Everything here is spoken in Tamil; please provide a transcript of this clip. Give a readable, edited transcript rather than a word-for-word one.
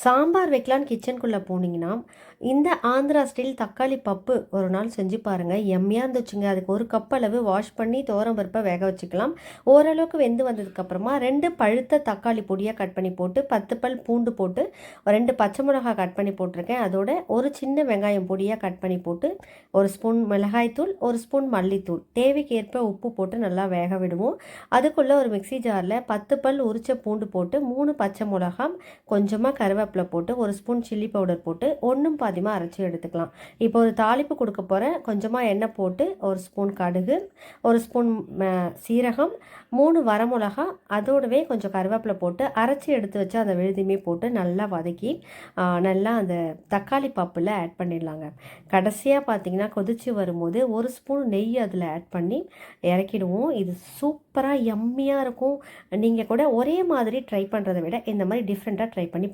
சாம்பார் வைக்கலான்னு கிச்சனுக்குள்ளே போனீங்கன்னா, இந்த ஆந்திரா ஸ்டைல் தக்காளி பப்பு ஒரு நாள் செஞ்சு பாருங்கள். எம்மையாக இருந்துச்சுங்க. அதுக்கு 1 கப் அளவு வாஷ் பண்ணி துவரம் பருப்பை வேக வச்சுக்கலாம். ஓரளவுக்கு வெந்து வந்ததுக்கப்புறமா 2 பழுத்த தக்காளி பொடியாக கட் பண்ணி போட்டு 10 பல் பூண்டு போட்டு 2 பச்சை மிளகாய் கட் பண்ணி போட்டிருக்கேன். அதோட ஒரு சின்ன வெங்காயம் பொடியாக கட் பண்ணி போட்டு 1 ஸ்பூன் மிளகாய்த்தூள், 1 ஸ்பூன் மல்லித்தூள், தேவைக்கேற்ப உப்பு போட்டு நல்லா வேக விடுவோம். அதுக்குள்ளே ஒரு மிக்சி ஜாரில் 10 பல் உரிச்ச பூண்டு போட்டு 3 பச்சை மிளகாய், கொஞ்சமாக கருவேப்பிலை போட்டு 1 ஸ்பூன் சில்லி பவுடர் போட்டு ஒன்றும் பாதியமாக அரைச்சி எடுத்துக்கலாம். இப்போ ஒரு தாளிப்பு கொடுக்க போகிறேன். கொஞ்சமாக எண்ணெய் போட்டு 1 ஸ்பூன் கடுகு, 1 ஸ்பூன் சீரகம், 3 வரமிளகா, அதோடவே கொஞ்சம் கருவேப்பிலை போட்டு அரைச்சி எடுத்து வச்சு அந்த விழுதியுமே போட்டு நல்லா வதக்கி நல்லா அந்த தக்காளி பப்பில் ஆட் பண்ணிடலாங்க. கடைசியாக பார்த்தீங்கன்னா கொதித்து வரும்போது 1 ஸ்பூன் நெய் அதில் ஆட் பண்ணி இறக்கிடுவோம். இது சூப்பராக யம்மியாக இருக்கும். நீங்கள் கூட ஒரே மாதிரி ட்ரை பண்ணுறதை விட இந்த மாதிரி டிஃப்ரெண்ட்டாக ட்ரை பண்ணி